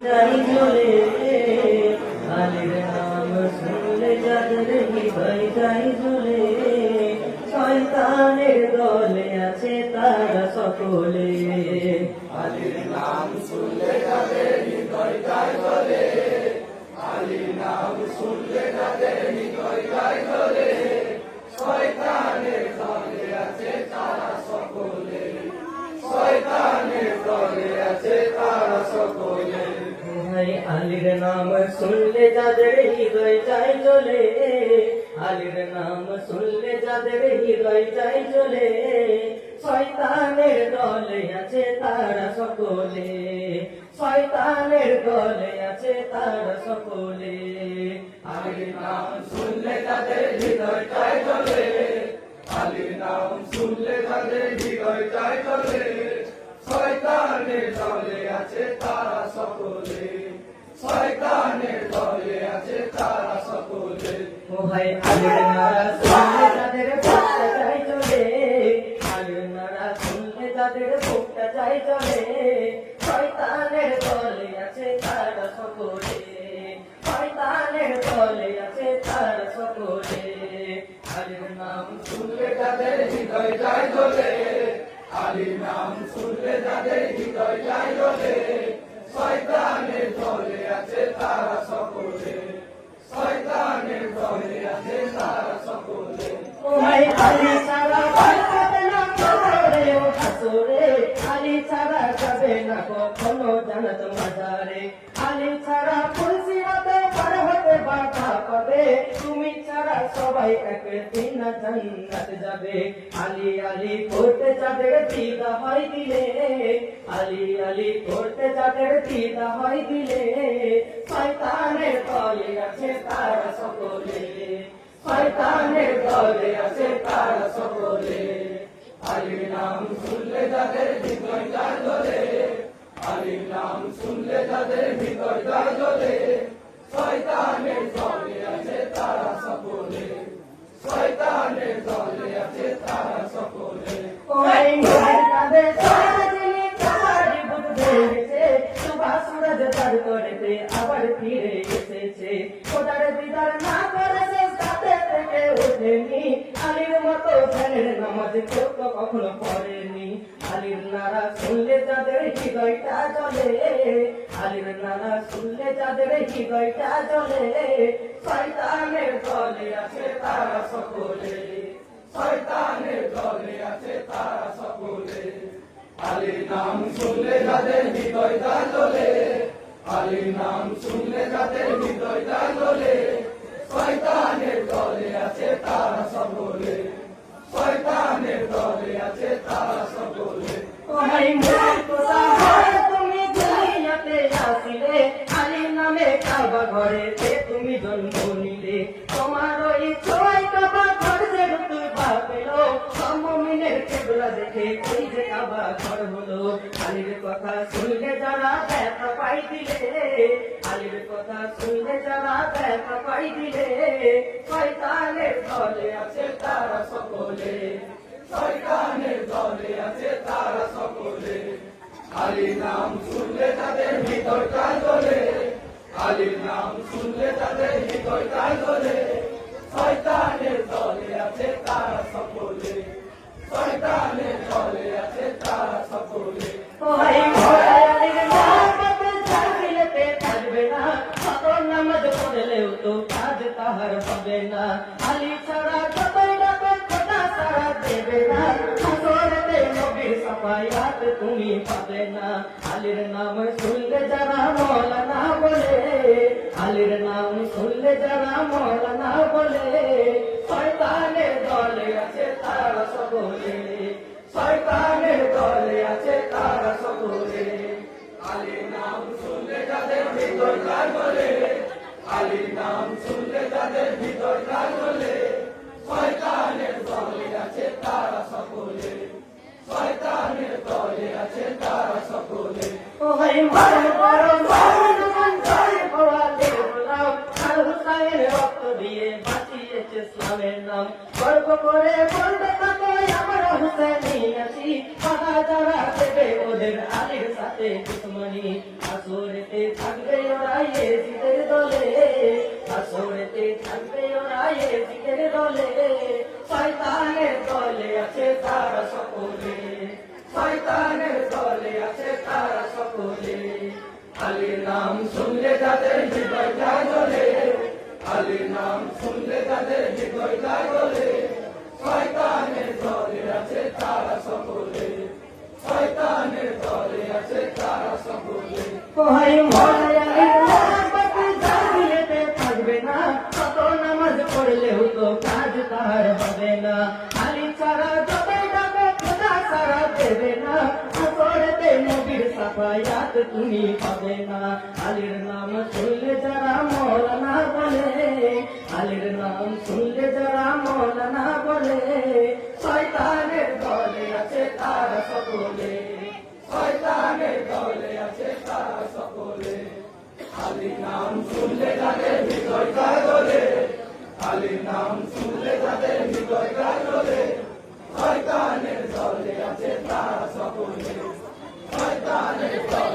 তাই জ্বলে আলীর নাম শুনলে যাদের হৃদয় তাই জ্বলে শয়তানের দলে আছে তারা সকলে আলীর নাম শুনলে যাদের হৃদয় তাই জ্বলে আলীর নাম শুনলে যাদের হৃদয় তাই জ্বলে শয়তানের দলে আছে তারা সকলে শয়তানের দলে আছে তারা সকলে আলীর নাম শুনলে যাদের হৃদয় চাই চলে আলীর নাম শুনলে যাদের হৃদয় চাই চলে শয়তানের দলে আছে তারা সকলে শয়তানের দলে আছে তারা সকলে আলীর নাম শুনলে যাদের হৃদয় চাই চলে আলীর নাম শুনলে যাদের হৃদয় চাই চলে শয়তানের দলে আছে তারা সকলে শয়তানের দলে আছে তারা সকলে ওহাই আলীর নারা শুনলে যাদের ভোগটা চাই চলে আলীর নারা শুনলে যাদের ভোগটা চাই চলে শয়তানের দলে আছে তারা সকলে শয়তানের দলে আছে তারা সকলে আলীর নাম শুনলে যাদের হৃদয় চাই চলে আলীর নাম শুনলে যাদের হৃদয় চাই চলে শয়তানের দলে আছে তারা সকলে শয়তানের দলে আছে তারা সকলে ওহাই আলী ছাড়া বাঁচবে না কবরে ও হাসরে আলী ছাড়া যাবে না কখনো জান্নাত মাজারে আলী ছাড়া ফুলসিরাতে পার হতে বাধা পাবে তুমি ছাড়া সবাই একদিন জান্নাত যাবে আলী আলী করতে যাদের দিদা হয় দিলে আলী আলী করতে যাদের দিদা হয় দিলে শয়তানের দলে আছে তারা সকলে শয়তানের দলে আছে তারা সকলে আলীর নাম শুনলে যাদের হৃদয় চাই চলে আলীর নাম শুনলে যাদের হৃদয় চাই চলে শয়তানের দলে আছে তারা সকলে শয়তানের দলে আছে তারা সকলে ওই মোহর কাঁধে সারাদিন কাবাডি বুঝতে গেছে সুভাষ সুরজ তার করেতে আবার ফিরে এসেছে খোদার দিদার না করেছে সাথে থেকে ওঠেনি আলীর মতো ধ্যানের নামাজ কেউ তো কখনো পড়েনি আলীর নারা শুনলে যাদের হৃদয়টা জ্বলে আলীর নারা শুনলে যাদের হৃদয়টা জ্বলে শয়তানের দলে আছে তারা সকলে শয়তানের দলে আছে তারা সকলে আলীর নাম শুনলে যাদের হৃদয় চাই চলে আলীর নাম শুনলে যাদের হৃদয় চাই চলে শয়তানের দলে আছে তারা সকলে শয়তানের দলে আছে তারা সকলে ওহাই মোর তোরা হয় তুমি দুনিয়াতে আসিলে আলী নামে কাবা ঘরেতে তুমি জন্ম নিলে তোমার ওই ছয় কাবা ঘর যে তুই ভাবেলো মুমিনের কেবলা দেখে ওই যে কাবা ঘর হলো আলীর কথা শুনলে যারা ব্যথা পাই দিলে আলীর কথা শুনলে যারা ব্যথা পাই দিলে শয়তানের দলে আছে তারা সকলে শয়তানের দলে আছে তারা সকলে আলীর নাম শুনলে তাদের হৃদয় চাই চলে আলীর নাম শুনলে তাদের হৃদয় চাই চলে শয়তানের দলে আছে তারা সকলে শয়তানের দলে আছে তারা সকলে ওহাই মোরা আলীর নামতে চাইলেতে থাকবে না কত নামাজ পড়লেও তো কাজ তাহার হবে না আলী ছাড়া যতই ডাকে খোদা সারা দেবে না হাসরেতে নবীর সাফায়াত তুমি পাবে না আলীর নাম শুনলে যারা মওলানা বলে আলীর নাম শুনলে যারা মওলানা বলে শয়তানের দলে আছে তারা সকলে শয়তানের দলে আছে তারা সকলে আলীর নাম শুনলে যাদের হৃদয় চাই চলে আলীর নাম শুনলে যাদের হৃদয় চাই চলে শয়তানের দলে আছে তারা সকলে শয়তানের দলে আছে তারা সকলে ওহাই মারো মারো মারো মঞ্জরে পড়ালে গোলাম আর হুসাইনের রক্ত দিয়ে বাঁচিয়েছে ইসলামের নাম গর্ব করে বলতে থাকো আমার হুসাইনিয়া সন্ন্যাসী পাড়া যারা দেবে ওদের আলীর সাথে দুশ্মনী আসরেতে থাকবে ওরা ইয়েজিদের দলে আসরেতে থাকবে ওরা ইয়েজিদের দলে শয়তানের দলে আছে তারা সকলে শয়তানের দলে আছে তারা সকলে আলীর নাম শুনলে যাদের হৃদয় যায় জ্বলে আলীর নাম শুনলে যাদের হৃদয় যায় জ্বলে শয়তানের দলে আছে তারা সকলে শয়তানের দলে আছে তারা সকলে কোহাই মলায়ালের মোহাম্মত জাহিলিয়াতে থাকবে না কত নামাজ পড়লেও তো কাজ তার হবে না আলী ছাড়া যতই ডাকো খোদা সারা দেবে না আসরেতে নবীর সাফায়াত তুমি পাবে না আলীর নাম শুনলে যারা মৌলানা বলে আলীর নাম শুনলে যারা মৌলানা বলে শয়তানের দলে আছে তারা সকলে শয়তানের দলে আছে তারা সকলে আলীর নাম শুনলে যাদের হৃদয় যায় জ্বলে আলীর নাম শুনলে যাদের হৃদয় যায় জ্বলে শয়তানের দলে আছে তারা সকলে শয়তানের দলে